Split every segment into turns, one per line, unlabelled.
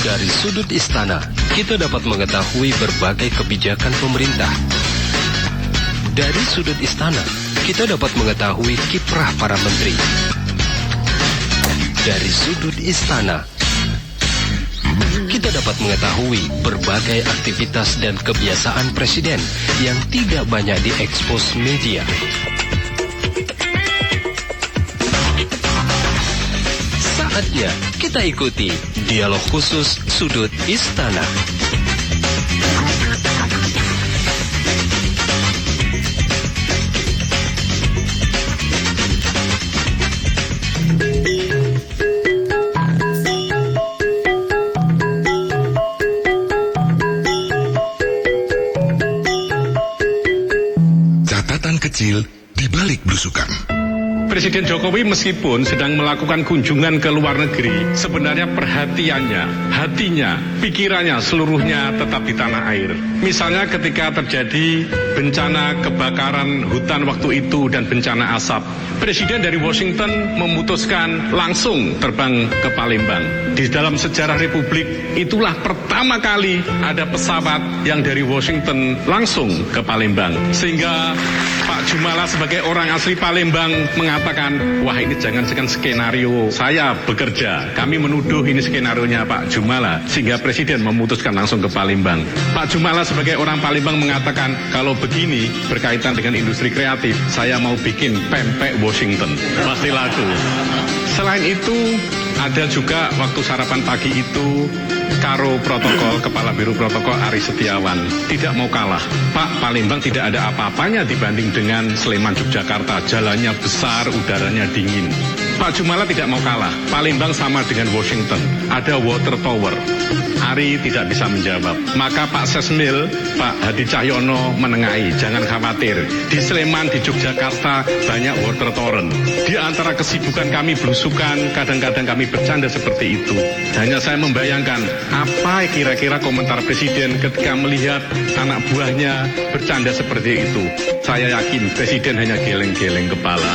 Dari sudut istana, kita dapat mengetahui berbagai kebijakan pemerintah. Dari sudut istana, kita dapat mengetahui kiprah para menteri. Dari sudut istana, kita dapat mengetahui berbagai aktivitas dan kebiasaan presiden yang tidak banyak diekspos media. Saatnya kita ikuti dialog khusus Sudut Istana.
Catatan kecil di balik blusukan.
Presiden Jokowi meskipun sedang melakukan kunjungan ke luar negeri, sebenarnya perhatiannya, hatinya, pikirannya seluruhnya tetap di tanah air. Misalnya ketika terjadi bencana kebakaran hutan waktu itu dan bencana asap, Presiden dari Washington memutuskan langsung terbang ke Palembang. Di dalam sejarah Republik, itulah pertama kali ada pesawat yang dari Washington langsung ke Palembang. Sehingga Pak Jumala sebagai orang asli Palembang mengatakan, wah ini jangan-jangan skenario saya bekerja. Kami menuduh ini skenarionya Pak Jumala, sehingga Presiden memutuskan langsung ke Palembang. Pak Jumala sebagai orang Palembang mengatakan, kalau begini berkaitan dengan industri kreatif, saya mau bikin pempek Washington. Pasti laku. Selain itu, ada juga waktu sarapan pagi itu, Karo Protokol, Kepala Biro Protokol Ari Setiawan tidak mau kalah. Pak, Palembang tidak ada apa-apanya dibanding dengan Sleman, Yogyakarta. Jalannya besar, udaranya dingin. Pak Jumala tidak mau kalah. Palembang sama dengan Washington. Ada water tower. Ari tidak bisa menjawab. Maka Pak Sesmil, Pak Hadi Cahyono menengahi. Jangan khawatir. Di Sleman, di Yogyakarta banyak water tower. Di antara kesibukan kami belusukan, kadang-kadang kami bercanda seperti itu. Hanya saya membayangkan apa kira-kira komentar Presiden ketika melihat anak buahnya bercanda seperti itu. Saya yakin Presiden hanya geleng-geleng kepala.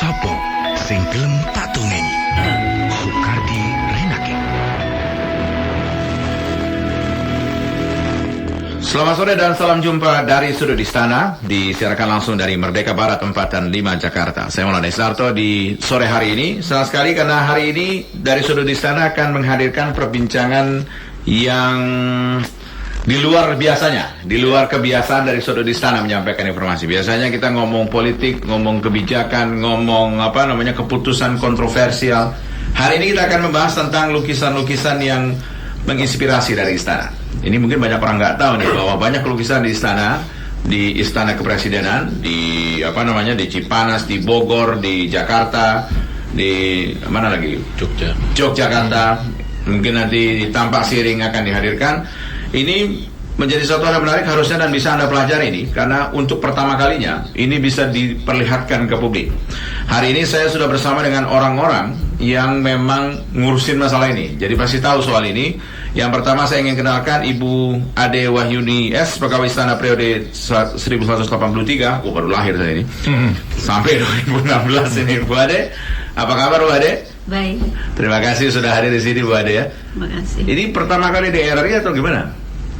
Sopo sing gelem tak tungeni. Soekardi Renake.
Selamat sore dan salam jumpa dari Sudut Istana, disiarkan langsung dari Merdeka Barat 4 dan 5 Jakarta. Saya Maulana Islarto di sore hari ini. Senang sekali karena hari ini dari Sudut Istana akan menghadirkan perbincangan yang di luar biasanya, di luar kebiasaan dari Sudut Istana menyampaikan informasi. Biasanya kita ngomong politik, ngomong kebijakan, ngomong keputusan kontroversial. Hari ini kita akan membahas tentang lukisan-lukisan yang menginspirasi dari istana. Ini mungkin banyak orang nggak tahu nih bahwa banyak lukisan di istana kepresidenan, di di Cipanas, di Bogor, di Jakarta, di mana lagi? Yogyakarta. Mungkin nanti di Tampak Siring akan dihadirkan. Ini menjadi suatu hal yang menarik harusnya dan bisa Anda pelajari ini, karena untuk pertama kalinya ini bisa diperlihatkan ke publik. Hari ini saya sudah bersama dengan orang-orang yang memang ngurusin masalah ini, jadi pasti tahu soal ini. Yang pertama saya ingin kenalkan Ibu Ade Wahyuni S, pegawai istana periode 1983, baru lahir saya ini, sampai 2016 ini. Bu Ade, apa kabar Bu Ade?
Baik.
Terima kasih sudah hadir di sini Bu Ade ya.
Terima kasih.
Ini pertama kali di RRI atau gimana?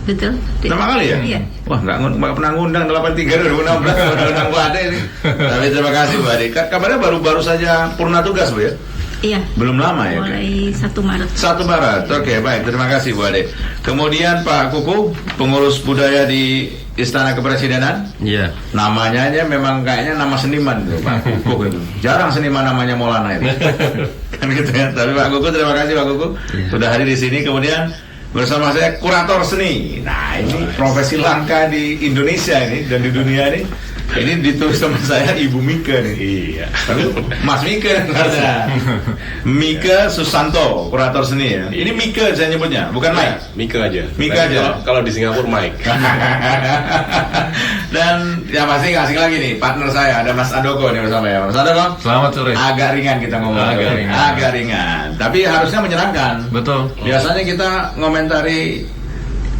Betul.
Pertama kali ya?
Iya.
Wah, nggak pernah ngundang 83 2016 undang Bu Ade ini. Tapi terima kasih Bu Ade. Kabarnya baru saja purna tugas Bu ya?
Iya.
Belum lama ya?
Mulai 1 Maret.
1 Maret. Oke, baik. Terima kasih Bu Ade. Kemudian Pak Kuku, pengurus budaya di Istana Kepresidenan.
Iya.
Namanya aja memang kayaknya nama seniman gitu, Pak Kuku itu. Jarang seniman namanya Maulana itu. Kan gitu ya. Tapi Pak Kuku, terima kasih Pak Kuku sudah hadir di sini. Kemudian bersama saya kurator seni. Nah, ini profesi langka di Indonesia ini dan di dunia ini. Ini ditulis sama saya Ibu Mika nih. Iya. Tapi Mas Mika ada. Mika Susanto, kurator seni ya. Ini Mika saya nyebutnya, bukan Mike.
Mika aja.
Mika aja.
Kalau di Singapura Mike.
Dan ya pasti nggak asing lagi nih, partner saya ada Mas Andoko nih bersama ya. Mas Andoko.
Selamat sore.
Agak ringan kita ngomong. Agak ringan. Tapi harusnya menyenangkan.
Betul.
Biasanya kita ngomentari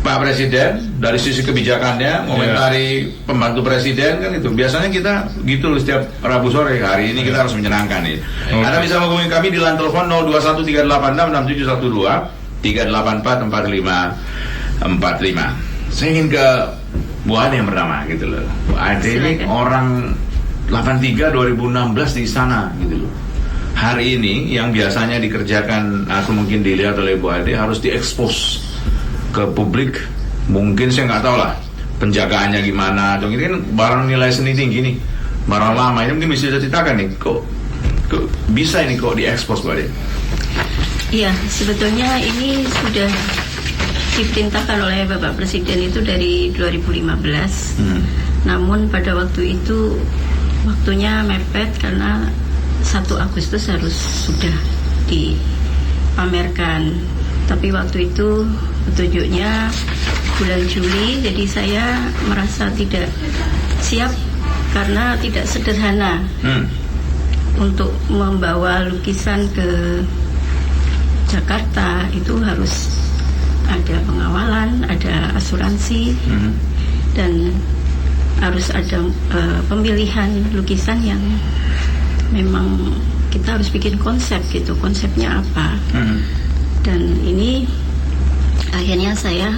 Pak Presiden dari sisi kebijakannya, komentari pembantu Presiden kan itu. Biasanya kita gitu loh setiap Rabu sore. Hari ini kita harus menyenangkan nih. Anda bisa menghubungi kami di line telepon 0213866712 3844545. Saya ingin ke Bu Ade yang pertama gitu loh. Bu Ade ini orang 83 2016 di istana gitu loh. Hari ini yang biasanya dikerjakan atau mungkin dilihat oleh Bu Ade harus diekspos ke publik. Mungkin saya nggak tahu lah penjagaannya gimana. Atau ini kan barang nilai seni tinggi nih, barang lama ini mungkin bisa diceritakan nih. Kok bisa ini kok diekspos Bu Ade?
Iya, sebetulnya ini sudah diperintahkan oleh Bapak Presiden itu dari 2015. Namun pada waktu itu waktunya mepet karena 1 Agustus harus sudah dipamerkan. Tapi waktu itu petunjuknya bulan Juli, jadi saya merasa tidak siap karena tidak sederhana untuk membawa lukisan ke Jakarta. Itu harus ada pengawalan, ada asuransi, dan harus ada pemilihan lukisan yang memang kita harus bikin konsep gitu, konsepnya apa. Dan ini akhirnya saya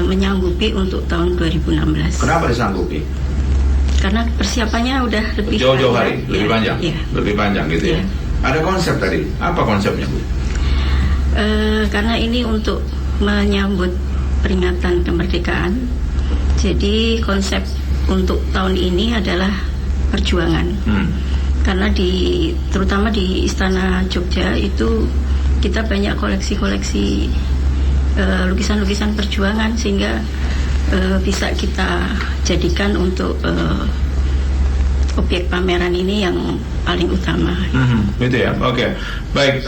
menyanggupi untuk tahun 2016.
Kenapa disanggupi?
Karena persiapannya udah lebih
jauh-jauh hari, lebih panjang,
ya.
lebih panjang gitu ya. Ada konsep tadi, apa konsepnya Bu?
Karena ini untuk menyambut peringatan kemerdekaan. Jadi konsep untuk tahun ini adalah perjuangan. Karena terutama di Istana Jogja itu kita banyak koleksi-koleksi lukisan-lukisan perjuangan, sehingga bisa kita jadikan untuk objek pameran ini yang paling utama.
Gitu ya, oke. Baik,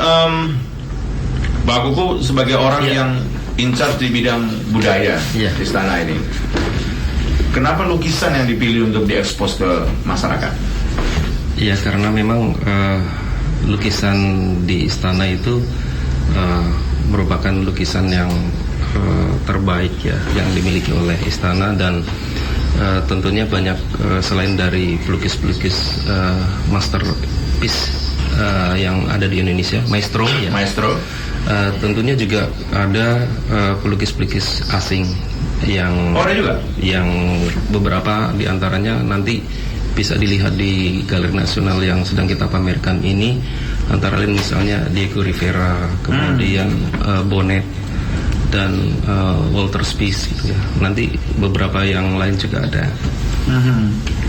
Mbak Kuku sebagai orang yang in charge di bidang budaya di istana ini, kenapa lukisan yang dipilih untuk diekspos ke masyarakat?
Ya, karena memang lukisan di istana itu merupakan lukisan yang terbaik ya, yang dimiliki oleh istana. Dan tentunya banyak selain dari pelukis-pelukis masterpiece yang ada di Indonesia, maestro ya.
Maestro.
Tentunya juga ada pelukis-pelukis asing yang
ada juga?
Yang beberapa diantaranya nanti bisa dilihat di Galeri Nasional yang sedang kita pamerkan ini, antara lain misalnya Diego Rivera, kemudian Bonnet dan Walter Spies gitu ya. Nanti beberapa yang lain juga ada.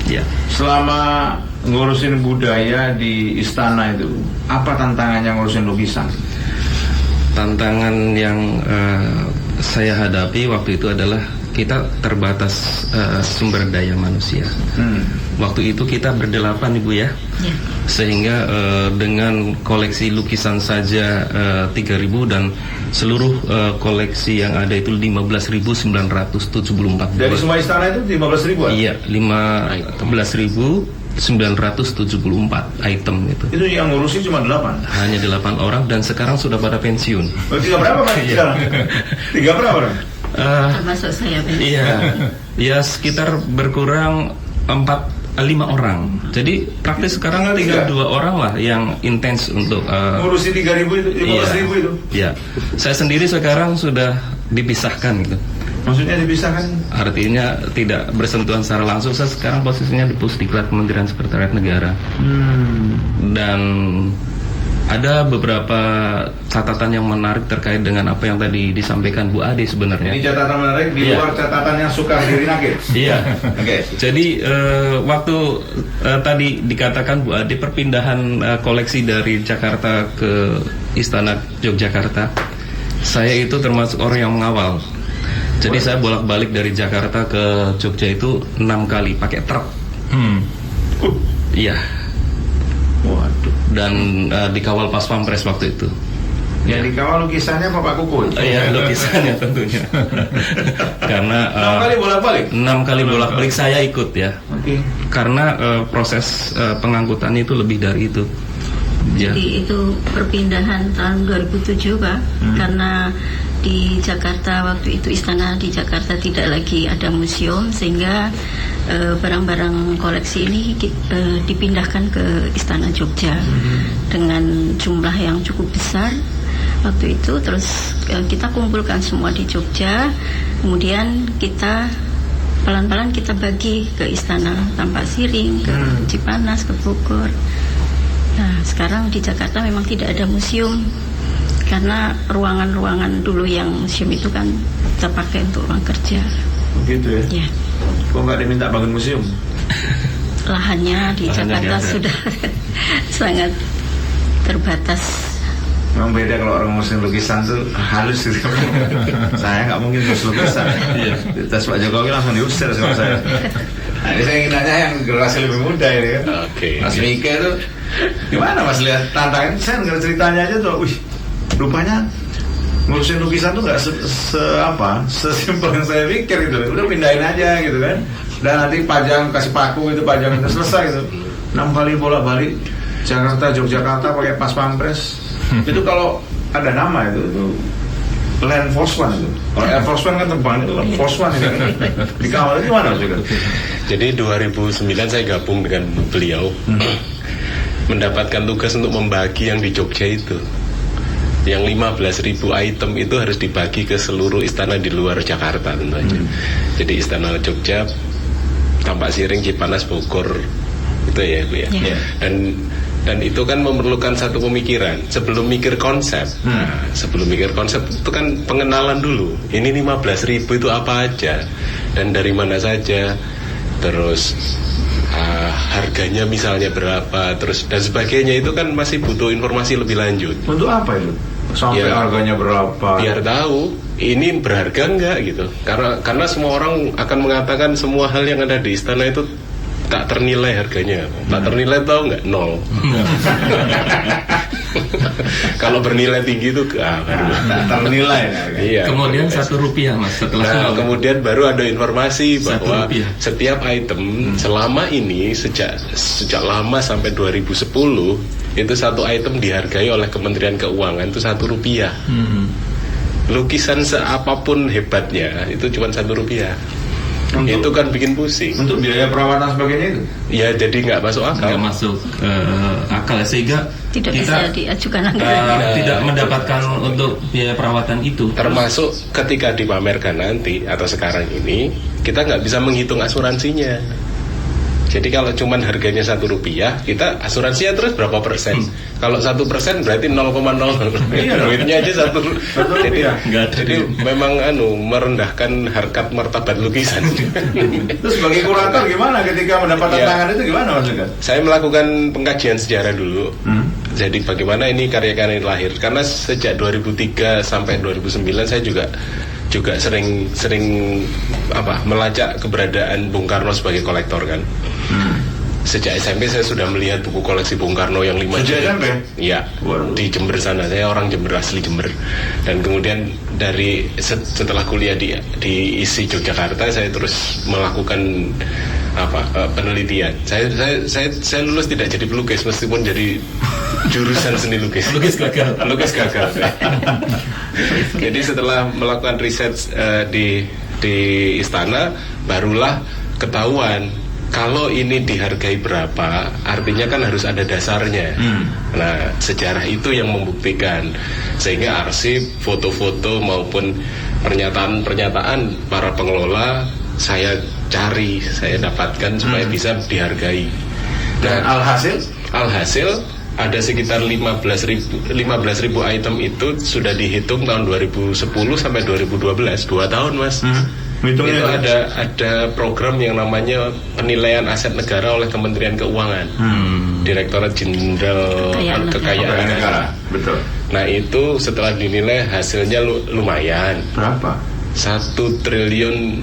Ya.
Selama ngurusin budaya di istana itu, apa tantangannya ngurusin lukisan?
Tantangan yang saya hadapi waktu itu adalah kita terbatas sumber daya manusia. Waktu itu kita berdelapan Ibu ya. Sehingga dengan koleksi lukisan saja 3.000 dan seluruh koleksi yang ada itu 15.974.
Dari semua istana itu 15.000?
Iya, 15.974 item itu.
Itu yang ngurusin cuma 8?
Hanya 8 orang dan sekarang sudah pada pensiun.
Tiga berapa Pak sekarang? Tiga berapa orang?
Termasuk saya.
Iya, ya sekitar berkurang 5 orang. Jadi praktis sekarang tinggal 2 orang lah yang intens untuk
ngurusin 3.000 itu, 15.000 itu.
Iya, saya sendiri sekarang sudah dipisahkan gitu.
Maksudnya dipisahkan?
Artinya tidak bersentuhan secara langsung. Saya sekarang posisinya di Pusdiklat Kementerian Sekretariat Negara. Dan ada beberapa catatan yang menarik terkait dengan apa yang tadi disampaikan Bu Ade sebenarnya.
Ini catatan menarik di luar catatan yang suka dirinakir.
Iya.
Oke.
Jadi waktu tadi dikatakan Bu Ade perpindahan koleksi dari Jakarta ke Istana Yogyakarta, saya itu termasuk orang yang mengawal. Jadi saya bolak-balik dari Jakarta ke Jogja itu 6 kali pakai truk. Iya.
Waduh.
Dan dikawal pas pampres waktu itu.
Yang dikawal lukisannya Pak Kuku?
Iya, lukisannya tentunya. Karena
6 kali bolak-balik?
6 kali bolak-balik saya ikut ya.
Oke.
Karena proses pengangkutan itu lebih dari itu.
Jadi itu perpindahan tahun 2007 Pak, karena di Jakarta waktu itu istana di Jakarta tidak lagi ada museum, sehingga barang-barang koleksi ini dipindahkan ke Istana Jogja dengan jumlah yang cukup besar waktu itu. Terus kita kumpulkan semua di Jogja, kemudian kita pelan-pelan kita bagi ke Istana Tampak Siring, ke Cipanas, ke Bogor. Nah, sekarang di Jakarta memang tidak ada museum karena ruangan-ruangan dulu yang museum itu kan terpakai untuk ruang kerja.
Begitu ya?
Ya.
Kok nggak diminta bangun museum?
Lahannya di Jakarta sudah sangat terbatas.
Memang beda kalau orang musim lukisan tuh halus gitu. Saya nggak mungkin terus lukisan. Tes Pak Jokowi langsung diusir sama saya. Nah, ini saya ingin nanya yang generasi lebih muda ini kan.
Oke.
Mas Mika itu gimana Mas lihat tantangan? Saya dengar ceritanya aja tuh, wih, rupanya ngurusin lukisan tuh nggak sesimpel yang saya pikir gitu. Udah pindahin aja gitu kan. Dan nanti pajang, kasih paku itu pajang itu selesai gitu. 6 kali bolak-balik Jakarta Yogyakarta pakai pas pampres. Itu kalau ada nama itu Land Force One itu. Kalau Air Force One kan terbang itu Land Force One itu. Di kawal itu mana juga?
Jadi 2009 saya gabung dengan beliau, mendapatkan tugas untuk membagi yang di Jogja itu. Yang 15.000 item itu harus dibagi ke seluruh istana di luar Jakarta tentu aja. Jadi Istana Jogja, Tampak Siring, Cipanas, Bogor, itu ya Bu ya.
Yeah.
Dan itu kan memerlukan satu pemikiran. Sebelum mikir konsep, sebelum mikir konsep itu kan pengenalan dulu. Ini 15.000 itu apa aja dan dari mana saja, terus harganya misalnya berapa, terus dan sebagainya, itu kan masih butuh informasi lebih lanjut.
Untuk apa itu? Sampai
Ya,
harganya berapa?
Biar tahu ini berharga enggak gitu. Karena semua orang akan mengatakan semua hal yang ada di istana itu tak ternilai harganya. Tak ternilai, tahu nggak? 0. Kalau bernilai tinggi itu
tak ternilai.
Iya.
Kemudian Rp1 Mas setelah
kemudian baru ada informasi bahwa
Rp1.
setiap item selama ini sejak lama sampai 2010 itu satu item dihargai oleh Kementerian Keuangan itu Rp1. Lukisan seapapun hebatnya itu cuma Rp1. Itu kan bikin pusing.
Untuk biaya perawatan sebagainya itu?
Ya jadi nggak masuk akal.
nggak masuk akal, sehingga
Tidak
kita
bisa diajukan anggaran.
tidak mendapatkan untuk biaya perawatan itu.
Termasuk ketika dipamerkan nanti atau sekarang ini kita nggak bisa menghitung asuransinya. Jadi kalau cuman harganya Rp1, kita asuransinya terus berapa persen? Kalau 1% berarti 0,0. Duitnya aja 1. Jadi memang merendahkan harkat martabat lukisan.
Terus sebagai kurator gimana ketika mendapat tantangan itu gimana Mas Mika?
Saya melakukan pengkajian sejarah dulu. Jadi bagaimana ini karya-karya ini lahir? Karena sejak 2003 sampai 2009 saya juga sering melacak keberadaan Bung Karno sebagai kolektor kan. Sejak SMP saya sudah melihat buku koleksi Bung Karno yang 5
Sejak SMP?
Iya, di Jember sana. Saya orang Jember, asli Jember. Dan kemudian setelah kuliah di ISI Yogyakarta, saya terus melakukan penelitian. Saya lulus tidak jadi pelukis, meskipun jadi jurusan seni lukis. Lukis gagal. Jadi setelah melakukan riset di istana, barulah ketahuan kalau ini dihargai berapa, artinya kan harus ada dasarnya. Nah, sejarah itu yang membuktikan, sehingga arsip, foto-foto maupun pernyataan-pernyataan para pengelola saya cari, saya dapatkan supaya bisa dihargai.
Dan
alhasil ada sekitar 15.000 item itu sudah dihitung tahun 2010 sampai 2012, 2 tahun Mas. Itu ada program yang namanya penilaian aset negara oleh Kementerian Keuangan, Direktorat Jenderal Kekayaan Negara.
Betul.
Nah itu setelah dinilai hasilnya lumayan.
Berapa?
1,250 triliun.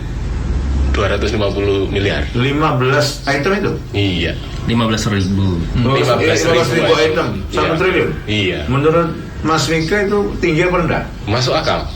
15 item itu?
Iya.
15.000.
15.000 item, 1 triliun?
Iya.
Menurut Mas Mika itu tinggi apa rendah?
Masuk akal.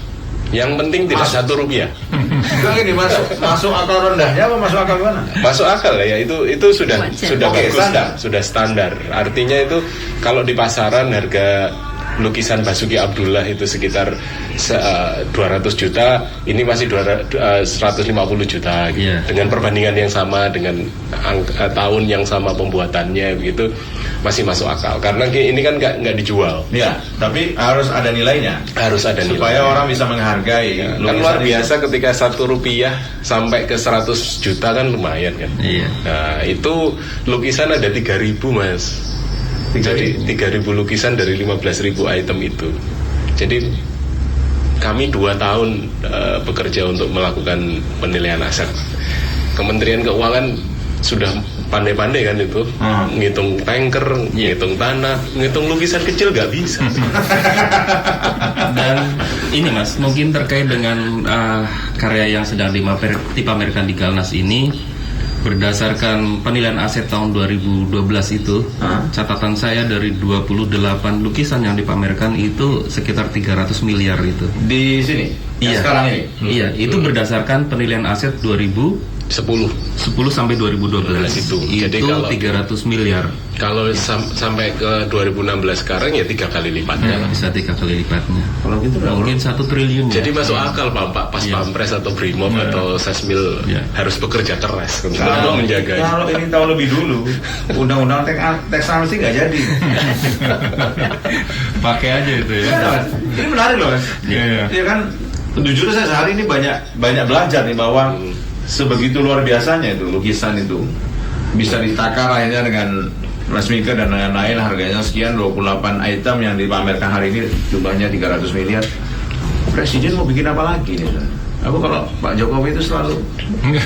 Yang penting tidak Rp1.
Enggak, ini masuk akal rendahnya apa masuk akal mana?
Masuk akal ya, itu sudah
Oke,
bagus,
standar.
sudah standar. Artinya itu kalau di pasaran harga lukisan Basuki Abdullah itu sekitar 200 juta, ini masih 150 juta gitu. Dengan perbandingan yang sama, dengan tahun yang sama pembuatannya begitu, masih masuk akal karena ini kan nggak dijual.
Ya, tapi harus ada nilainya.
Harus ada nilai.
Supaya orang bisa menghargai.
Ya, kan luar biasa ketika 1 rupiah sampai ke 100 juta kan lumayan kan.
Iya.
Nah, itu lukisan ada 3.000 Mas. Jadi 3.000 lukisan dari 15.000 item itu. Jadi kami 2 tahun bekerja untuk melakukan penilaian aset. Kementerian Keuangan sudah pandai-pandai kan itu, ngitung tanker, ngitung tanah, ngitung lukisan kecil nggak bisa.
Dan ini Mas, mungkin terkait dengan karya yang sedang dipamerkan di Galnas ini. Berdasarkan penilaian aset tahun 2012 itu, catatan saya dari 28 lukisan yang dipamerkan itu sekitar 300 miliar itu.
Di sini?
Iya.
Sekarang ini?
Iya, itu berdasarkan penilaian aset 2010 sampai 2012
itu. Jadi kalau
300 miliar.
Kalau sampai ke 2016 sekarang ya 3 kali lipatnya.
Bisa 3 kali lipatnya.
Kalau gitu
mungkin 1 triliun.
Jadi masuk akal Pak Pas Pampres atau Brimob atau Sesmil harus bekerja keras untuk menjaga.
Kalau ini tahu lebih dulu, undang-undang teks amnesty nggak jadi.
Pakai aja itu ya.
Ini menarik loh Mas. Iya kan. Jujur saya sehari ini banyak belajar nih bahwa sebegitu luar biasanya itu lukisan itu bisa ditakar akhirnya dengan plasmika dan lain-lain, harganya sekian, 28 item yang dipamerkan hari ini jumlahnya 300 miliar. Presiden mau bikin apa lagi nih? Aku kalau Pak Jokowi itu selalu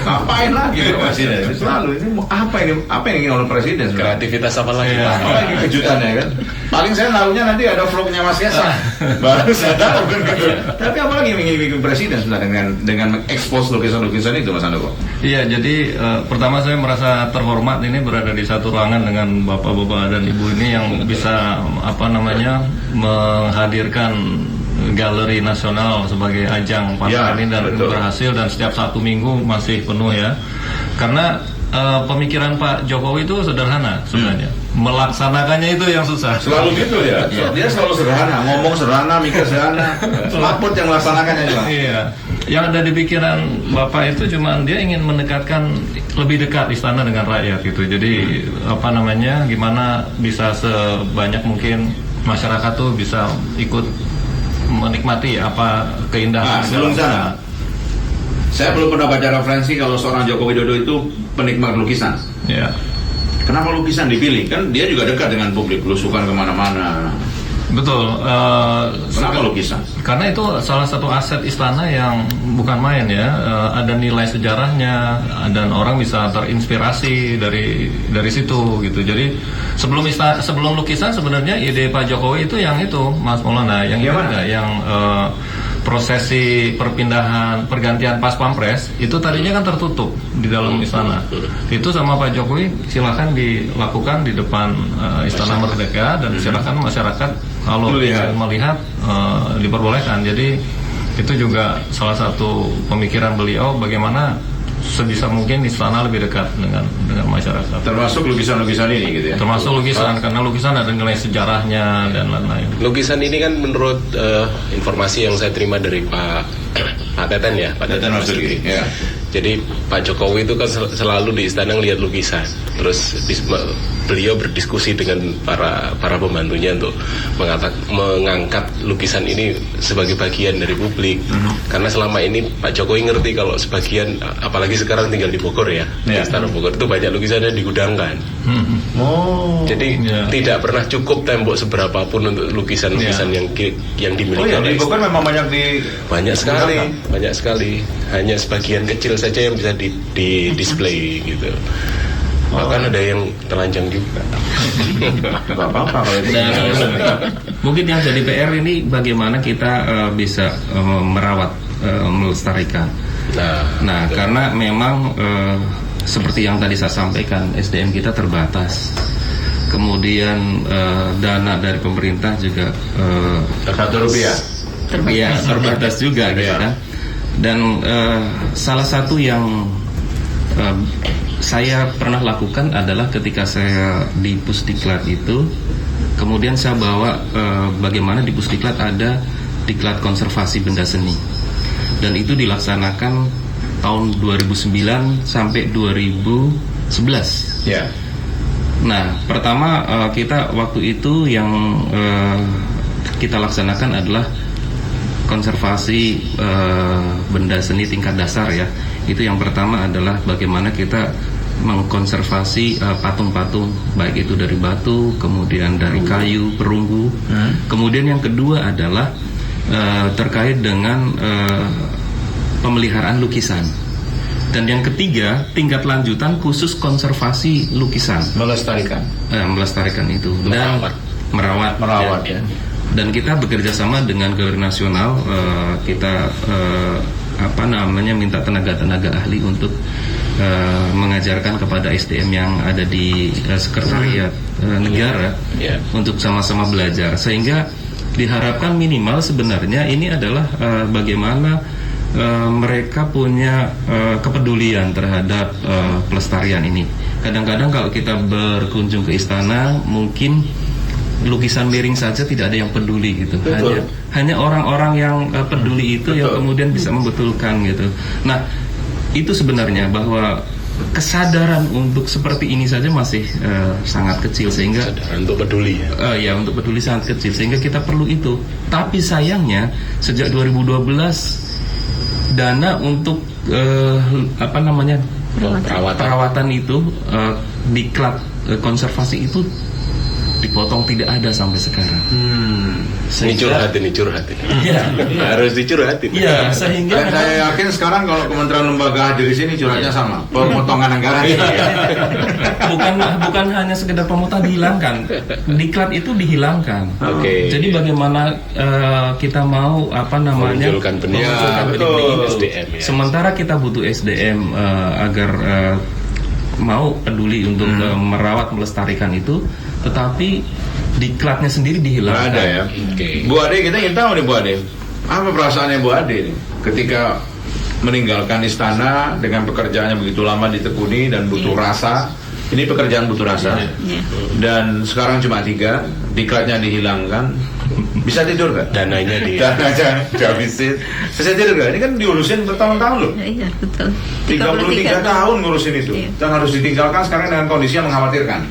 ngapain lagi presiden? Selalu ini apa yang ingin oleh presiden?
Kreativitas apa lagi?
Apa lagi kejutannya kan? Paling saya tahunya nanti ada vlognya Mas Yesa. Baru saya tahu kan. Tapi apa lagi yang ingin bikin presiden sebenarnya dengan mengekspos lukisan-lukisan itu Mas Andoko?
Iya, jadi pertama saya merasa terhormat ini berada di satu ruangan dengan bapak-bapak dan ibu ini yang bisa menghadirkan galeri nasional sebagai ajang pameran ini dan berhasil, dan setiap 1 minggu masih penuh ya. Karena pemikiran Pak Jokowi itu sederhana sebenarnya. Melaksanakannya itu yang susah.
Selalu gitu ya. Dia selalu sederhana, ngomong sederhana, mikir sederhana. Laput yang melaksanakannya juga.
Iya. Yang ada di pikiran Bapak itu cuma dia ingin mendekatkan lebih dekat istana dengan rakyat gitu. Jadi gimana bisa sebanyak mungkin masyarakat tuh bisa ikut menikmati apa keindahan.
Sebelum sana, saya belum pernah baca referensi kalau seorang Joko Widodo itu penikmat lukisan.
Ya.
Kenapa lukisan dipilih? Kan dia juga dekat dengan publik, belusukan kemana-mana.
Betul.
Kenapa lukisan?
Karena itu salah satu aset istana yang bukan main ya. Ada nilai sejarahnya dan orang bisa terinspirasi dari situ gitu. Jadi sebelum lukisan sebenarnya ide Pak Jokowi itu yang itu Mas Maulana, yang gimana? Yang prosesi pergantian pas Pampres itu tadinya kan tertutup di dalam istana. Itu sama Pak Jokowi silakan dilakukan di depan Istana Merdeka dan silakan masyarakat kalau melihat diperbolehkan. Jadi itu juga salah satu pemikiran beliau bagaimana sebisa mungkin istana lebih dekat dengan masyarakat.
Termasuk lukisan-lukisan ini gitu ya.
Termasuk lukisan karena lukisan ada nilai sejarahnya dan lain-lain.
Lukisan ini kan menurut informasi yang saya terima dari Pak Teten ya, Pak Teten Marsudi. Ya. Jadi Pak Jokowi itu kan selalu di istana ngelihat lukisan. Terus beliau berdiskusi dengan para pembantunya untuk mengangkat lukisan ini sebagai bagian dari publik. Karena selama ini Pak Jokowi ngerti kalau sebagian, apalagi sekarang tinggal di Bogor ya, di Istana Bogor itu banyak lukisan yang digudangkan. Jadi tidak pernah cukup tembok seberapapun untuk lukisan-lukisan yang dimiliki oleh
di Bogor memang
banyak sekali. Hanya sebagian kecil saja yang bisa di display gitu. Bahkan ada yang telanjang juga.
Mungkin yang jadi PR ini bagaimana kita bisa merawat, melestarikan. Nah, karena memang seperti yang tadi saya sampaikan, SDM kita terbatas. Kemudian dana dari pemerintah juga terbatas juga gitu kan. Dan salah satu yang saya pernah lakukan adalah ketika saya di Pusdiklat itu, Kemudian saya bawa bagaimana di Pusdiklat ada Diklat Konservasi Benda Seni, dan itu dilaksanakan tahun 2009 sampai 2011.
Ya.
Nah, pertama kita waktu itu yang kita laksanakan adalah konservasi benda seni tingkat dasar ya. Itu yang pertama adalah bagaimana kita mengkonservasi patung-patung, baik itu dari batu, kemudian dari kayu, perunggu. Kemudian yang kedua adalah terkait dengan pemeliharaan lukisan. Dan yang ketiga, tingkat lanjutan khusus konservasi lukisan, melestarikan itu dan merawat ya. Dan kita bekerja sama dengan Galeri Nasional, kita minta tenaga ahli untuk mengajarkan kepada SDM yang ada di Sekretariat Negara untuk sama-sama belajar, sehingga diharapkan minimal sebenarnya ini adalah bagaimana mereka punya kepedulian terhadap pelestarian ini. Kadang-kadang kalau kita berkunjung ke istana, mungkin lukisan miring saja tidak ada yang peduli gitu. Hanya orang-orang yang peduli itu yang kemudian bisa membetulkan gitu. Nah, itu sebenarnya bahwa kesadaran untuk seperti ini saja masih sangat kecil, sehingga
kesadaran untuk peduli
untuk peduli sangat kecil, sehingga kita perlu itu. Tapi sayangnya sejak 2012 dana untuk perawatan itu diklat konservasi itu dipotong, tidak ada sampai sekarang.
Ini curhat ini.
Iya.
Harus dicurhatin.
Iya, sehingga
Dan saya yakin sekarang kalau Kementerian Lembaga hadir di sini curhatnya sama, pemotongan anggaran.
bukan hanya sekedar pemotongan, dihilangkan. Diklat itu dihilangkan.
Oke.
Jadi bagaimana kita mau
memunculkan benih SDM ya.
Sementara kita butuh SDM agar mau peduli untuk merawat melestarikan itu, tetapi diklatnya sendiri dihilangkan.
Ada ya. Bu Ade, kita ingin tahu nih Bu Ade, apa perasaannya Bu Ade nih ketika meninggalkan istana dengan pekerjaannya begitu lama ditekuni dan butuh rasa. Ini pekerjaan butuh rasa. Dan sekarang cuma 3, diklatnya dihilangkan. Bisa tidur gak?
Dananya
dihabisin. Bisa tidur gak? Ini kan diurusin bertahun-tahun loh.
Iya, betul.
33 tahun ngurusin itu. Dan harus ditinggalkan sekarang dengan kondisi yang mengkhawatirkan.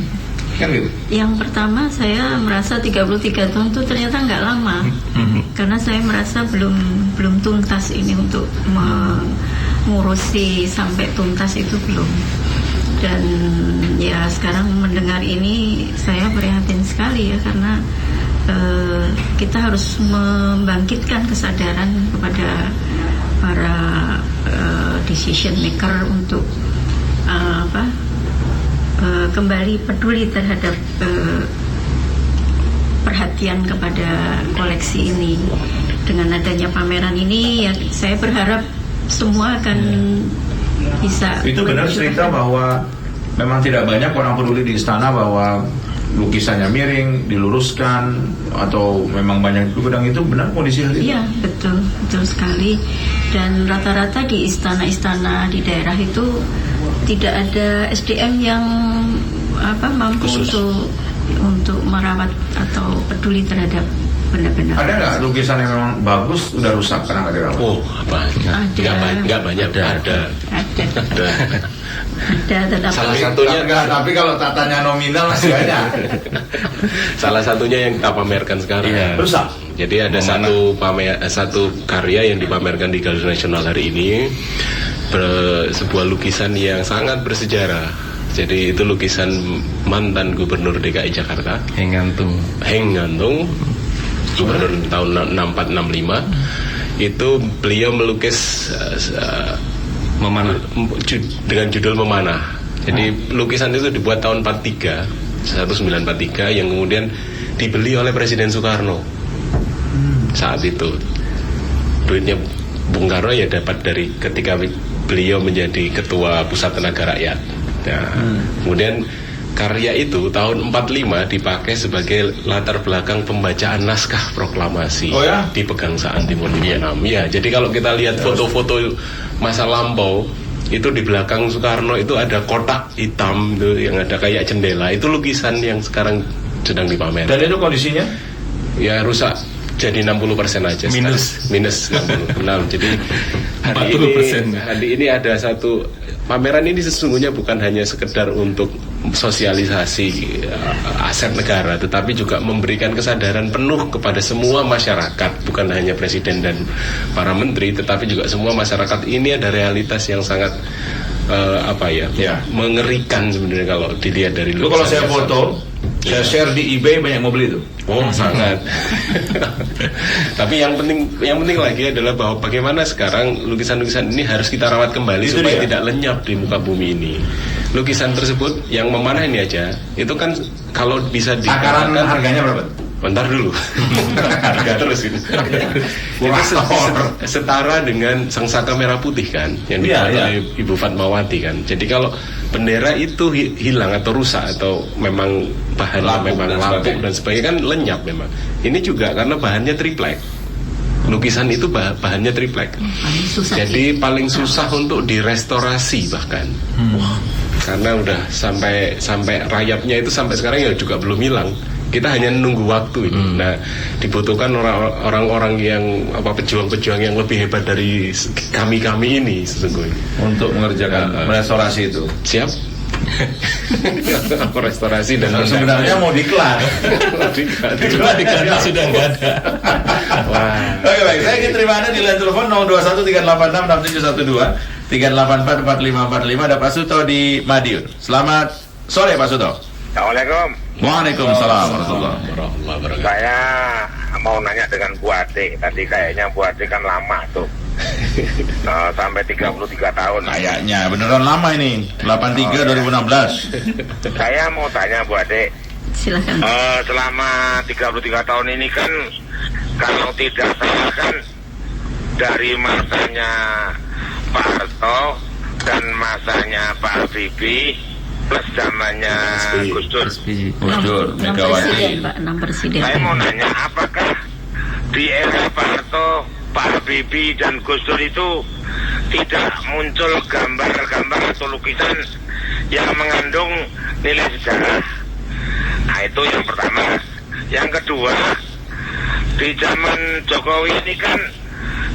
Kan gitu?
Yang pertama saya merasa 33 tahun itu ternyata nggak lama. Karena saya merasa belum tuntas ini untuk mengurusi sampai tuntas itu belum. Dan ya sekarang mendengar ini saya prihatin sekali ya, karena kita harus membangkitkan kesadaran kepada para decision maker untuk kembali peduli terhadap perhatian kepada koleksi ini. Dengan adanya pameran ini ya saya berharap semua akan bisa.
Itu benar cerita bahwa memang tidak banyak orang peduli di istana bahwa lukisannya miring, diluruskan, atau memang banyak gudang, itu benar kondisi hal itu?
Iya, betul sekali. Dan rata-rata di istana-istana di daerah itu tidak ada SDM yang mampu untuk merawat atau peduli terhadap benda-benda.
Ada nggak lukisan yang memang bagus udah rusak karena nggak dirawat?
Oh, nggak banyak. Ada.
Tetapi
Salah satunya
tapi kalau tatanya nominal masih ada.
Salah satunya yang kita pamerkan sekarang.
Rusak.
Jadi ada satu karya yang dipamerkan di Galeri Nasional hari ini, sebuah lukisan yang sangat bersejarah. Jadi itu lukisan mantan Gubernur DKI Jakarta, Heng Ngantung, Gubernur tahun 64-65. Itu beliau melukis
memanah
dengan judul Memanah. Jadi lukisan itu dibuat tahun 1943 yang kemudian dibeli oleh Presiden Soekarno saat itu. Duitnya Bung Karno ya dapat dari ketika beliau menjadi Ketua Pusat Tenaga Rakyat. Nah, kemudian karya itu tahun 45 dipakai sebagai latar belakang pembacaan naskah proklamasi di Pegangsaan Timur Vietnam. Ya, jadi kalau kita lihat foto-foto masa lampau itu di belakang Soekarno itu ada kotak hitam itu yang ada kayak jendela. Itu lukisan yang sekarang sedang dipamer.
Dan itu kondisinya?
Ya rusak. Jadi 60% aja. Minus 66. Jadi hari ini ada satu pameran ini sesungguhnya bukan hanya sekedar untuk sosialisasi aset negara, tetapi juga memberikan kesadaran penuh kepada semua masyarakat, bukan hanya presiden dan para menteri, tetapi juga semua masyarakat. Ini ada realitas yang sangat mengerikan sebenarnya kalau dilihat dari lukisan.
Kalau saya foto, saya share di eBay, banyak mau beli itu.
Oh, sangat. Tapi yang penting lagi adalah bahwa bagaimana sekarang lukisan-lukisan ini harus kita rawat kembali itu supaya tidak lenyap di muka bumi ini. Lukisan tersebut yang memanah ini aja, itu kan kalau bisa
dikatakan harganya berapa?
Bentar dulu. Harga terus ini. Itu setara dengan Sangsaka Merah Putih kan, yang dibuat oleh Ibu Fatmawati kan. Jadi kalau bendera itu hilang atau rusak atau memang bahannya lapuk dan sebagainya kan lenyap memang. Ini juga karena bahannya triplek. Lukisan itu bahannya triplek. Jadi paling susah untuk direstorasi bahkan. Karena udah sampai rayapnya itu sampai sekarang ya juga belum hilang. Kita hanya nunggu waktu ini. Nah, dibutuhkan orang-orang yang pejuang-pejuang yang lebih hebat dari kami ini sesungguhnya
untuk mengerjakan restorasi itu.
Siap? Restorasi dan
sebenarnya mau diklat.
Diklat sudah nggak ada.
Oke, baik. Saya ingin terima Anda di line telepon 0213866712 3844545. Ada Pak Suto di Madiun. Selamat sore Pak Suto.
Assalamualaikum.
Waalaikumsalam warahmatullahi
wabarakatuh. Saya mau nanya dengan Bu Ade. Tadi kayaknya Bu Ade kan lama tuh. Sampai 33 tahun.
Kayaknya beneran lama ini. 83 2016.
Saya mau tanya Bu Ade.
Silakan.
Selama 33 tahun ini kan kalau tidak salah kan dari masanya Pak Harto dan masanya Pak Habibie plus zamannya Gus Dur,
Megawati. 6 presiden.
Saya mau nanya, apakah di era Pak Harto, Pak Habibie dan Gus Dur itu tidak muncul gambar-gambar atau lukisan yang mengandung nilai sejarah? Nah, itu yang pertama. Yang kedua, di zaman Jokowi ini kan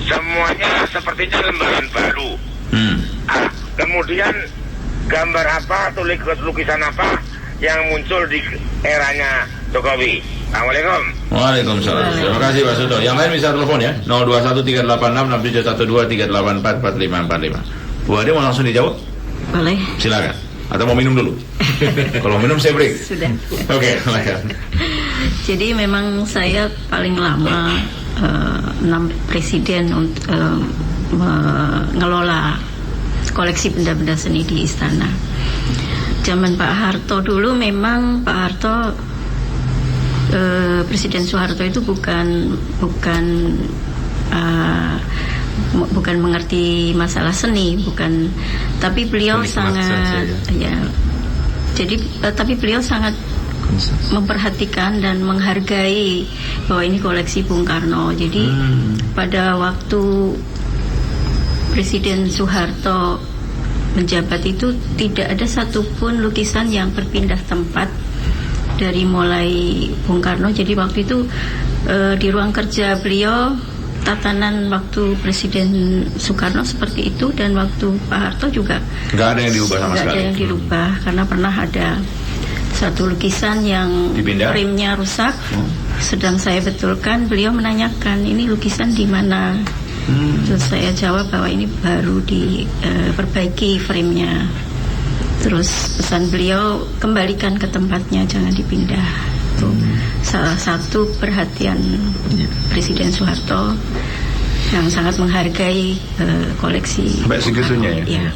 semuanya sepertinya lembaran baru. Kemudian gambar apa atau lukisan apa yang muncul di eranya Jokowi? Assalamualaikum.
Waalaikumsalam. Terima kasih Pak Suto. Yang lain bisa telepon ya 0213866712 3844545. Bu Ade mau langsung dijawab?
Boleh.
Silakan. Atau mau minum dulu? Kalau minum saya break.
Sudah.
Oke, silakan.
Jadi memang saya paling lama 6 presiden untuk mengelola koleksi benda-benda seni di istana. Zaman Pak Harto dulu memang Pak Harto Presiden Soeharto itu bukan mengerti masalah seni, bukan, tapi beliau sangat tapi beliau sangat memperhatikan dan menghargai bahwa ini koleksi Bung Karno. Jadi pada waktu Presiden Soeharto menjabat itu tidak ada satupun lukisan yang berpindah tempat dari mulai Bung Karno. Jadi waktu itu di ruang kerja beliau, tatanan waktu Presiden Soekarno seperti itu, dan waktu Pak Harto juga
nggak ada yang diubah sama sekali.
Nggak ada yang dirubah karena pernah ada satu lukisan yang frame-nya rusak. Sedang saya betulkan, beliau menanyakan ini lukisan di mana. Terus saya jawab bahwa ini baru diperbaiki frame-nya. Terus pesan beliau, kembalikan ke tempatnya, jangan dipindah. Itu salah satu perhatian Presiden Soeharto yang sangat menghargai koleksi.
Sampai segitunya ya.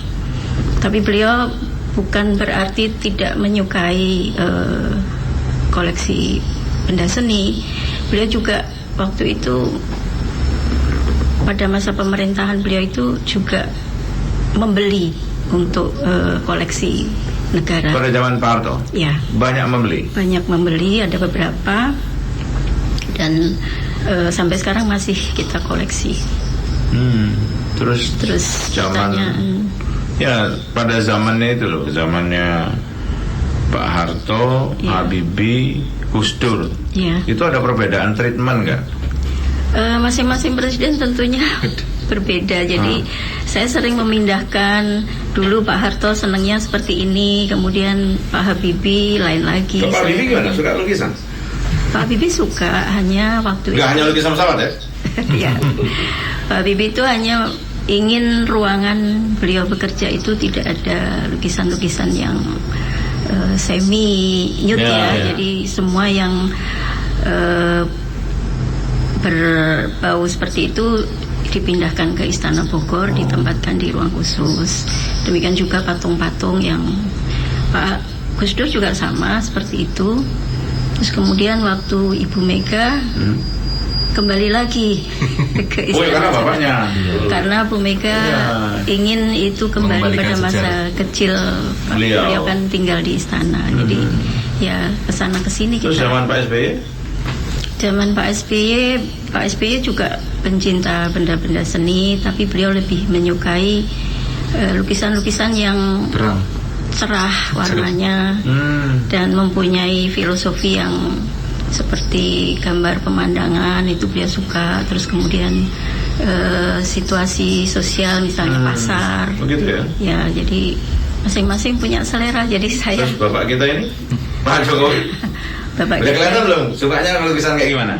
Tapi beliau bukan berarti tidak menyukai koleksi benda seni. Beliau juga waktu itu, pada masa pemerintahan beliau itu juga membeli untuk koleksi negara.
Pada zaman Pak Harto?
Ya.
Banyak membeli, ada beberapa, dan sampai sekarang masih kita koleksi. Terus zaman ya pada zamannya itu loh, zamannya Pak Harto, Habibie, Gus Dur.
Ya.
Itu ada perbedaan treatment nggak?
Masing-masing presiden tentunya berbeda. Jadi saya sering memindahkan. Dulu Pak Harto senangnya seperti ini, kemudian Pak Habibie lain lagi.
Pak Habibie gimana? Suka lukisan?
Pak Habibie suka, hanya waktu
Nggak hanya lukisan pesawat ya?
Iya. Pak Habibie itu hanya ingin ruangan beliau bekerja itu tidak ada lukisan-lukisan yang semi nyut ya. Jadi semua yang berbau seperti itu dipindahkan ke Istana Bogor, ditempatkan di ruang khusus. Demikian juga patung-patung yang Pak Gus Dur juga sama seperti itu. Terus kemudian waktu Ibu Mega kembali lagi ke Istana.
Karena bapaknya.
Karena Bu Mega ingin itu kembali pada masa kecil beliau kan tinggal di istana. Jadi ya kesana kesini kita.
Terus zaman Pak SBY?
Zaman Pak SBY juga pencinta benda-benda seni, tapi beliau lebih menyukai lukisan-lukisan yang cerah warnanya dan mempunyai filosofi yang seperti gambar pemandangan itu beliau suka. Terus kemudian situasi sosial misalnya pasar.
Begitu ya?
Ya, jadi masing-masing punya selera. Jadi saya.
Terus bapak kita ini, Pak Jokowi.
Bapak
udah kelihatan belum? Sukanya lukisan kayak gimana?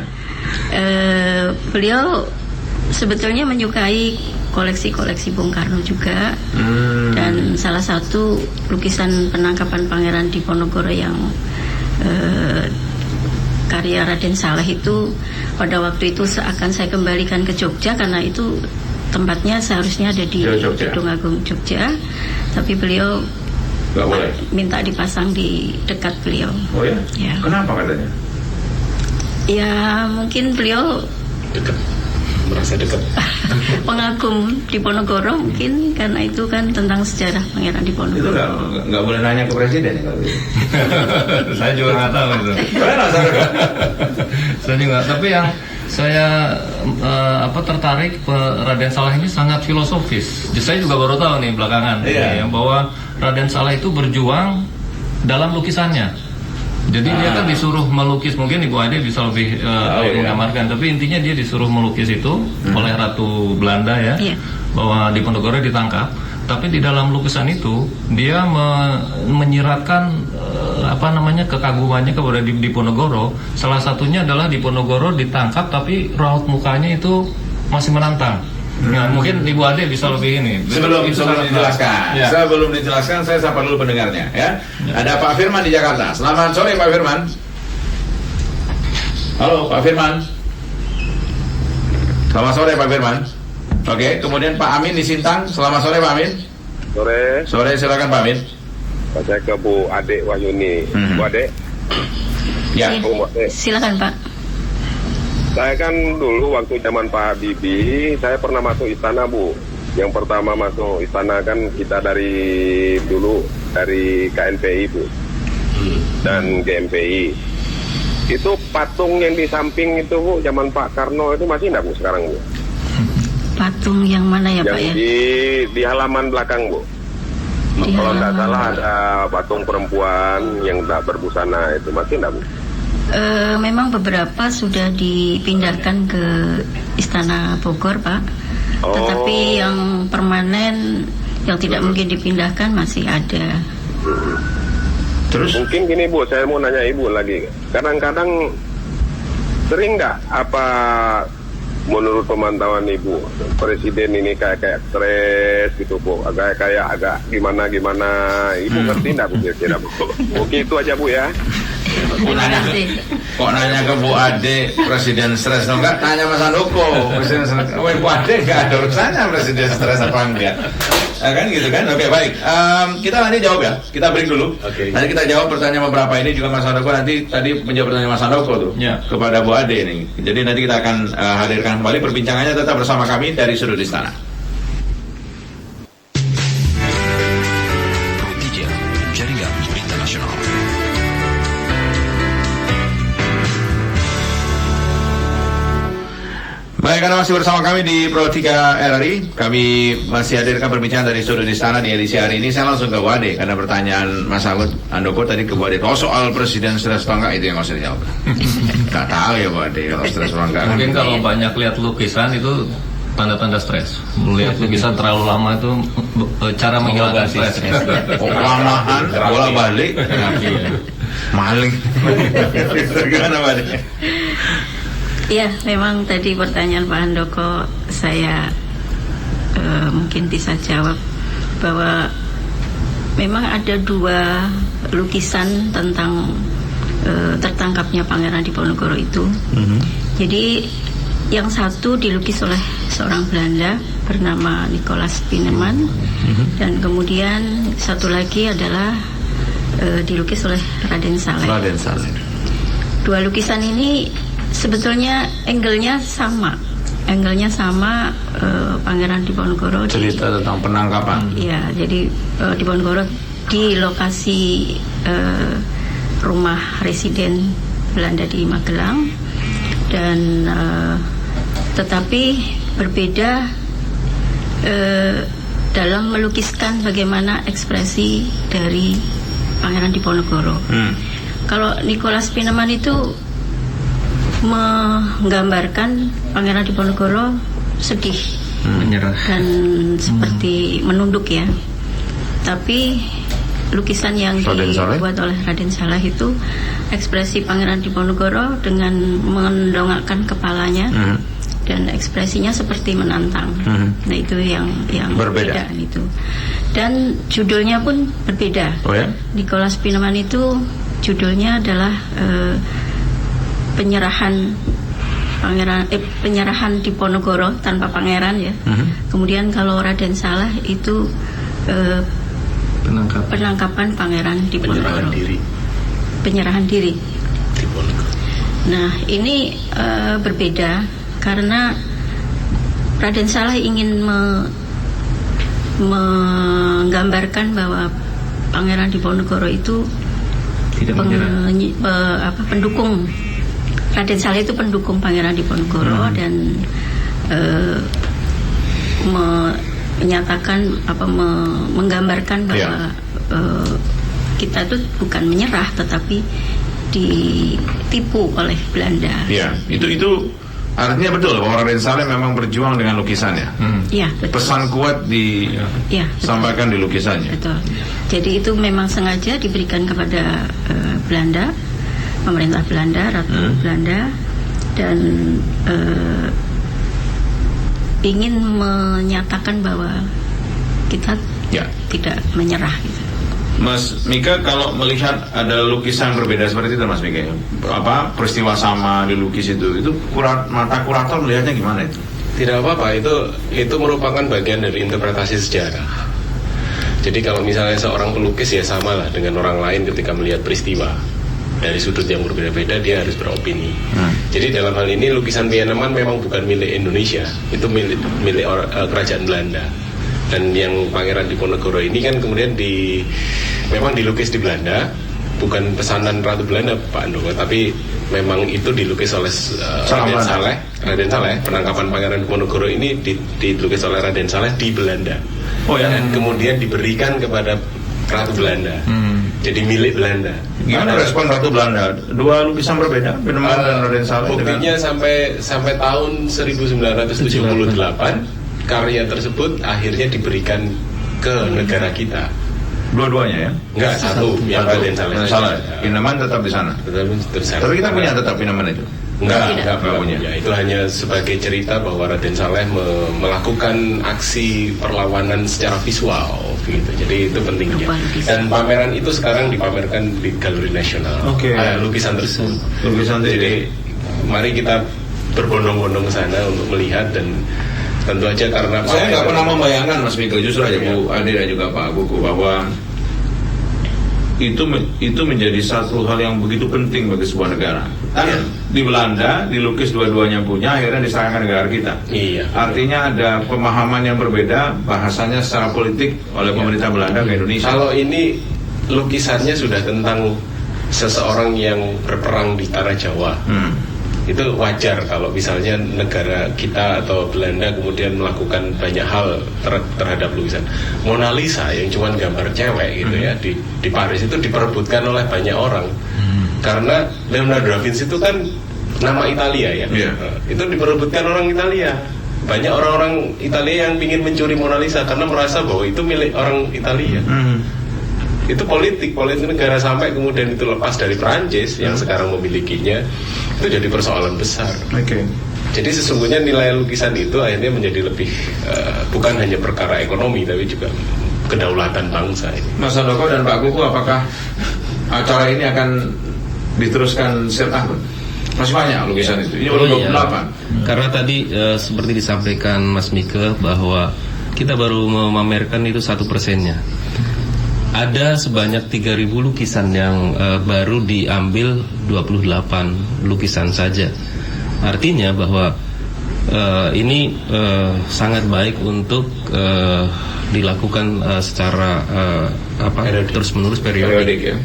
Beliau sebetulnya menyukai koleksi-koleksi Bung Karno juga. Dan salah satu lukisan penangkapan Pangeran Diponegoro yang karya Raden Saleh itu pada waktu itu akan saya kembalikan ke Jogja karena itu tempatnya seharusnya ada di Gedung Agung Jogja, tapi beliau
nggak boleh,
minta dipasang di dekat beliau.
Oh ya?
Ya.
Kenapa katanya?
Ya mungkin beliau
Dekat, merasa dekat.
pengagum Diponegoro mungkin, karena itu kan tentang sejarah Pangeran
Itu
Diponegoro.
nggak boleh nanya ke presiden ya kalau gitu.
Saya juga nggak tahu itu. Saya juga. Tapi yang saya tertarik Raden Saleh ini sangat filosofis. Saya juga baru tahu nih belakangan bahwa Raden Saleh itu berjuang dalam lukisannya. Jadi dia kan disuruh melukis, mungkin Ibu Ade bisa lebih menggambarkan. Tapi intinya dia disuruh melukis itu oleh Ratu Belanda ya, bahwa Diponegoro ditangkap. Tapi di dalam lukisan itu dia menyiratkan kekagumannya kepada Diponegoro. Salah satunya adalah Diponegoro ditangkap tapi raut mukanya itu masih menantang. Nah, mungkin Ibu Ade bisa lebih ini.
Sebelum dijelaskan, sebelum dijelaskan saya sapa dulu pendengarnya ya. Ada Pak Firman di Jakarta. Selamat sore Pak Firman. Halo Pak Firman. Selamat sore Pak Firman. Oke, kemudian Pak Amin di Sintang. Selamat sore Pak Amin.
Sore.
Sore, silakan Pak Amin.
Saya ke Bu Ade Wahyuni. Bu Ade.
Ya.
Silakan Pak.
Saya kan dulu waktu zaman Pak Habibie, saya pernah masuk istana Bu. Yang pertama masuk istana kan kita dari dulu dari KNPI Bu dan GMPI. Itu patung yang di samping itu Bu, zaman Pak Karno itu masih enggak Bu sekarang Bu?
Patung yang mana ya
yang
Pak ya?
Di halaman belakang Bu. Kalau tidak salah ada patung perempuan yang tak berbusana itu masih enggak Bu?
Memang beberapa sudah dipindahkan ke Istana Bogor Pak. Tetapi yang permanen yang tidak mungkin dipindahkan masih ada.
Terus?
Mungkin gini Bu, saya mau nanya Ibu lagi. Kadang-kadang sering nggak menurut pemantauan Ibu presiden ini kayak stres gitu Bu, agak gimana Ibu ngerti nggak Bu kira-kira Bu? Oke, itu aja Bu ya.
Kok nanya ke Bu Ade presiden stres? Enggak, tanya Mas Handoko presiden stres. Bu Ade nggak ada urusannya presiden stres apa enggak? Kan gitu kan? Oke, baik. Kita nanti jawab ya. Kita break dulu. Nanti kita jawab pertanyaan beberapa ini juga Mas Handoko nanti tadi menjawab pertanyaan Mas Handoko tuh kepada Bu Ade nih. Jadi nanti kita akan hadirkan kembali perbincangannya, tetap bersama kami dari Sudut Istana.
Jaringan Berita Nasional.
Baik, Baik, Anda masih bersama kami di Pro 3 RRI. Kami masih hadirkan perbincangan dari Sudut Istana di edisi hari ini. Saya langsung ke Wade, karena pertanyaan Mas Andoko tadi ke Wade. Oh, soal presiden stres atau enggak, itu yang harus dijawab. Nggak tahu ya Wade, kalau stres atau enggak.
Mungkin kalau banyak lihat lukisan itu tanda-tanda stres. Melihat lukisan terlalu lama itu cara menghilangkan stres.
Kelamaan, bola balik, maling. Gimana Wade?
Ya, memang tadi pertanyaan Pak Handoko saya mungkin bisa jawab bahwa memang ada 2 lukisan tentang tertangkapnya Pangeran Diponegoro itu. Jadi yang satu dilukis oleh seorang Belanda bernama Nicolaas Pieneman, dan kemudian satu lagi adalah dilukis oleh Raden Saleh.
Raden Saleh.
2 lukisan ini sebetulnya angle-nya sama. Pangeran Diponegoro
Cerita tentang penangkapan.
Iya, jadi Diponegoro di lokasi rumah residen Belanda di Magelang, dan tetapi berbeda dalam melukiskan bagaimana ekspresi dari Pangeran Diponegoro. Kalau Nicolaas Pieneman itu menggambarkan Pangeran Diponegoro sedih,
menyerah,
dan seperti menunduk ya. Tapi lukisan yang dibuat oleh Raden Saleh itu ekspresi Pangeran Diponegoro dengan mendongakkan kepalanya, dan ekspresinya seperti menantang. Nah, itu yang
berbeda
itu. Dan judulnya pun berbeda.
Oh ya?
Nicolaas Pieneman itu judulnya adalah penyerahan Diponegoro tanpa pangeran ya. Kemudian kalau Raden Saleh itu penangkapan Pangeran Diponegoro. Penyerahan diri. Nah, ini berbeda karena Raden Saleh ingin menggambarkan bahwa Pangeran Diponegoro itu pendukung. Raden Saleh itu pendukung Pangeran Diponegoro, dan menyatakan menggambarkan bahwa kita itu bukan menyerah tetapi ditipu oleh Belanda.
Iya, itu artinya betul bahwa Raden Saleh memang berjuang dengan lukisannya.
Iya, betul.
Pesan kuat disampaikan di lukisannya.
Betul. Jadi itu memang sengaja diberikan kepada Belanda, pemerintah Belanda, Ratu Belanda, dan ingin menyatakan bahwa kita tidak menyerah gitu.
Mas Mika, kalau melihat ada lukisan berbeda seperti itu, Mas Mika, peristiwa sama dilukis itu mata kurator melihatnya gimana itu?
Tidak apa-apa, itu merupakan bagian dari interpretasi sejarah. Jadi kalau misalnya seorang pelukis ya samalah dengan orang lain ketika melihat peristiwa. Dari sudut yang berbeda-beda dia harus beropini. Jadi dalam hal ini lukisan Pieneman memang bukan milik Indonesia, itu milik kerajaan Belanda. Dan yang Pangeran Diponegoro ini kan kemudian memang dilukis di Belanda, bukan pesanan Ratu Belanda Pak Andoko, tapi memang itu dilukis oleh Raden Saleh. Penangkapan Pangeran Diponegoro ini dilukis oleh Raden Saleh di Belanda. Dan kemudian diberikan kepada Ratu Belanda. Jadi milik Belanda.
Gimana respon Ratu Belanda? 2 lukisan berbeda, Pieneman dan Raden Saleh.
Buktinya sampai tahun 1978 karya tersebut akhirnya diberikan ke negara kita.
Dua-duanya ya?
Enggak, satu yang Raden Saleh.
Pieneman tetap di sana. Tapi kita punya tetap Pieneman itu.
Enggak punya. Itu hanya sebagai cerita bahwa Raden Saleh melakukan aksi perlawanan secara visual gitu. Jadi itu pentingnya. Dan pameran itu sekarang dipamerkan di Galeri Nasional. Lukisan tersebut. Jadi mari kita berbondong-bondong ke sana untuk melihat, dan tentu aja karena
saya nggak pernah membayangkan Mas Mika, justru aja Bu Ade dan juga Pak Buku, bahwa itu menjadi satu hal yang begitu penting bagi sebuah negara. Di Belanda dilukis dua-duanya punya, akhirnya diserahkan negara kita. Artinya ada pemahaman yang berbeda, bahasanya secara politik oleh pemerintah Belanda ke Indonesia.
Kalau ini lukisannya sudah tentang seseorang yang berperang di tanah Jawa. Itu wajar kalau misalnya negara kita atau Belanda kemudian melakukan banyak hal terhadap lukisan. Mona Lisa yang cuma gambar cewek gitu ya di Paris itu diperebutkan oleh banyak orang. Karena Leonardo da Vinci itu kan nama Italia ya. Itu diperebutkan orang Italia. Banyak orang-orang Italia yang ingin mencuri Mona Lisa karena merasa bahwa itu milik orang Italia. Itu politik negara, sampai kemudian itu lepas dari Perancis yang sekarang memilikinya, itu jadi persoalan besar. Jadi sesungguhnya nilai lukisan itu akhirnya menjadi lebih bukan hanya perkara ekonomi tapi juga kedaulatan bangsa ini.
Mas Handoko dan Pak Kuku, apakah acara ini akan diteruskan setiap tahun? Masih banyak lukisan itu. Ini baru 28.
Karena tadi seperti disampaikan Mas Mike bahwa kita baru memamerkan itu 1%-nya. Ada sebanyak 3.000 lukisan yang baru diambil 28 lukisan saja. Artinya bahwa ini sangat baik untuk dilakukan secara terus-menerus periodik.
Ya.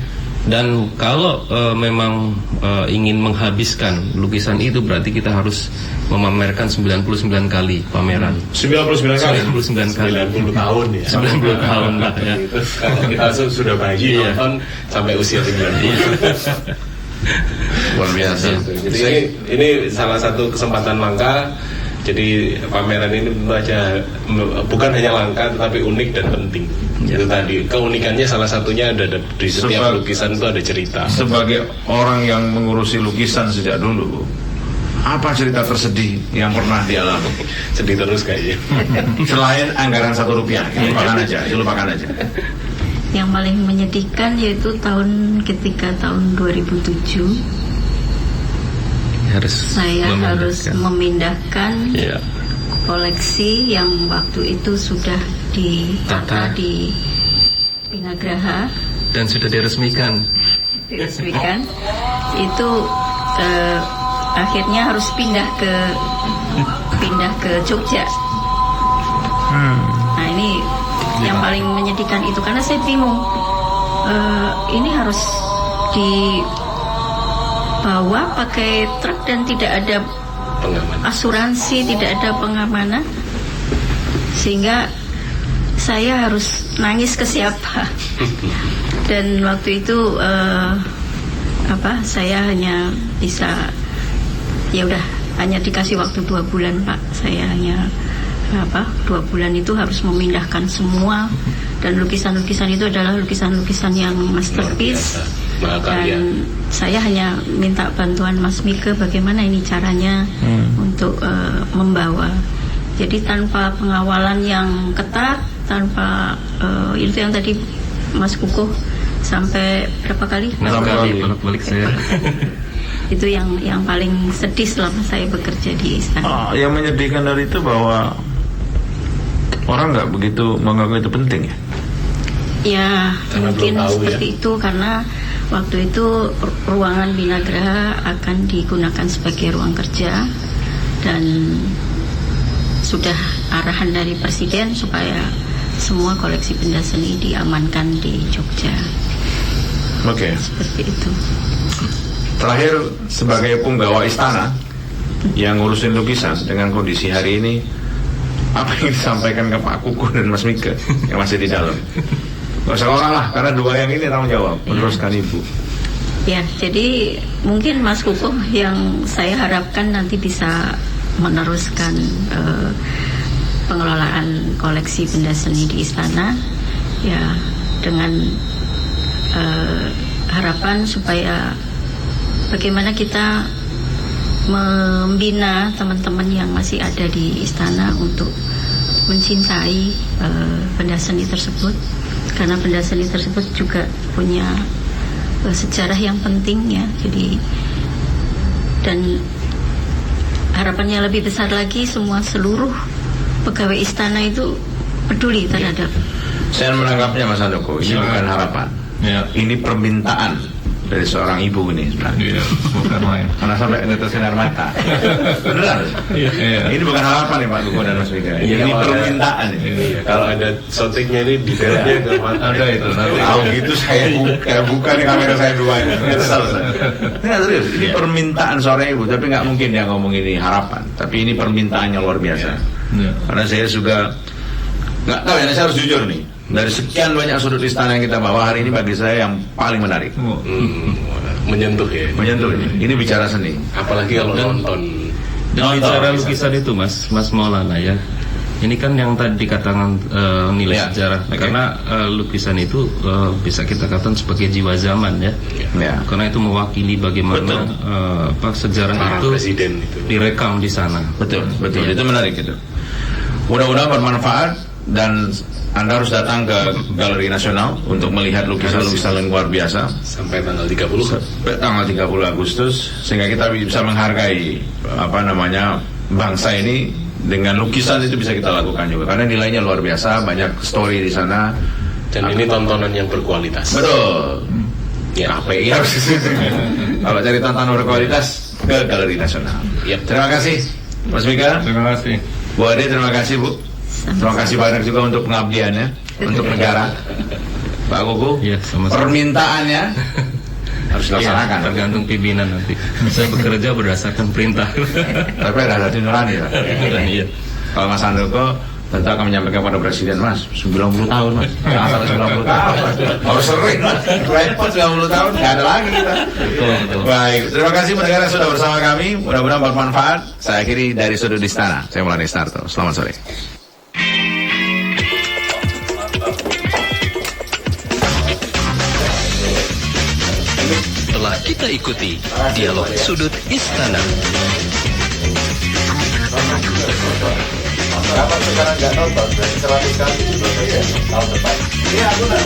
Dan kalau memang ingin menghabiskan lukisan itu, berarti kita harus memamerkan 99 kali pameran.
99 kali?
99 kali.
90 tahun ya.
90 tahun lah ya.
Sekarang kita sudah bayi nonton sampai usia 90.
Luar biasa.
Jadi ini salah satu kesempatan langka. Jadi pameran ini tentu aja bukan hanya langka tetapi unik dan penting. Itu tadi keunikannya salah satunya ada di setiap lukisan itu ada cerita.
Sebagai orang yang mengurusi lukisan sejak dulu, apa cerita tersedih yang pernah dialami?
Sedih terus kayaknya.
Selain anggaran Rp1, lupakan aja.
Yang paling menyedihkan yaitu ketika tahun 2007 saya harus memindahkan koleksi yang waktu itu sudah ditata di Binagraha
dan sudah diresmikan.
Itu akhirnya harus pindah ke Jogja. Nah ini yang paling menyedihkan itu, karena saya bingung ini harus dibawa pakai truk dan tidak ada asuransi, tidak ada pengamanan, sehingga saya harus nangis ke siapa. Dan waktu itu saya hanya bisa hanya dikasih waktu 2 bulan Pak. Saya hanya 2 bulan itu harus memindahkan semua, dan lukisan-lukisan itu adalah lukisan-lukisan yang masterpiece. Dan saya hanya minta bantuan Mas Mike bagaimana ini caranya untuk membawa. Jadi tanpa pengawalan yang ketat, tanpa itu yang tadi Mas Kukuh sampai berapa kali?
6 kali balik saya.
Itu yang paling sedih selama saya bekerja di istana.
Yang menyedihkan dari itu bahwa orang nggak begitu menganggap itu penting ya?
Ya mungkin seperti itu, karena waktu itu ruangan Binagraha akan digunakan sebagai ruang kerja, dan sudah arahan dari Presiden supaya semua koleksi benda seni diamankan di Jogja. Seperti itu.
Terakhir, sebagai punggawa istana yang ngurusin lukisan dengan kondisi hari ini, apa yang disampaikan ke Pak Kukuh dan Mas Mike yang masih di dalam? Gak usah orang lah, karena 2 yang ini tanggung jawab meneruskan Ibu.
Ya, jadi mungkin Mas Kukuh yang saya harapkan nanti bisa meneruskan pengelolaan koleksi benda seni di istana, ya dengan harapan supaya bagaimana kita membina teman-teman yang masih ada di istana untuk mencintai benda seni tersebut, karena benda seni tersebut juga punya sejarah yang penting ya. Jadi, dan harapannya lebih besar lagi, seluruh pegawai istana itu peduli terhadap.
Saya menangkapnya Mas Handoko, ini bukan harapan, ini permintaan dari seorang ibu ini sebenarnya.
Iya, bukan main.
Mana sampai netesin air mata. Beneran? Ini bukan harapan nih Pak Gugu dan Mas Mika. Ini permintaan.
Kalau ada shootingnya ini detailnya nggak mata.
Ada itu. Nanti
Tahu gitu saya buka nih kamera saya dua ini. Nggak serius. Ini permintaan sore ibu, tapi nggak mungkin dia ngomong ini harapan. Tapi ini permintaannya luar biasa. Karena saya juga nggak tahu ya, saya harus jujur nih. Dari sekian banyak sudut istana yang kita bawa hari ini, bagi saya yang paling menarik.
Menyentuh ya.
Menyentuh ini. Ini bicara seni.
Apalagi kalau nonton.
Dan bicara lukisan itu Mas Maulana ya. Ini kan yang tadi dikatakan nilai sejarah. Karena lukisan itu bisa kita katakan sebagai jiwa zaman ya. Karena itu mewakili bagaimana sejarah itu
Presiden itu
direkam di sana.
Betul. Itu menarik itu. Mudah-mudahan bermanfaat dan Anda harus datang ke Galeri Nasional untuk melihat lukisan-lukisan yang luar biasa
sampai tanggal 30.
Sampai tanggal 30 Agustus sehingga kita bisa menghargai bangsa ini dengan lukisan itu bisa kita lakukan juga karena nilainya luar biasa, banyak story di sana
dan ini tontonan yang berkualitas.
Betul.
Ya.
KPI harus kalau cari tontonan berkualitas ke Galeri Nasional. Terima kasih Mas Mika.
Terima kasih.
Bu Ade, terima kasih Bu. Terima kasih banyak juga untuk pengabdiannya untuk negara. Pak Gugu, permintaannya harus dilaksanakan.
Tergantung pimpinan nanti. Saya bekerja berdasarkan perintah.
Tapi ada hati nurani Pak.
Iya.
Kalau Mas Andoko tentu akan menyampaikan pada Presiden, Mas, 90 tahun Mas. Jangan sampai 90 tahun Mas. Harus sering Mas. Repot 90 tahun, nggak ada lagi kita.
Betul.
Baik, terima kasih pendengar yang sudah bersama kami. Mudah-mudahan bermanfaat. Saya akhiri dari Sudut Istana. Saya Maulana Isnarto. Selamat sore.
Telah kita ikuti dialog Sudut Istana.
Kapan sekarang nggak nonton? Berarti 100 kali. Tahun depan. Iya, aku nggak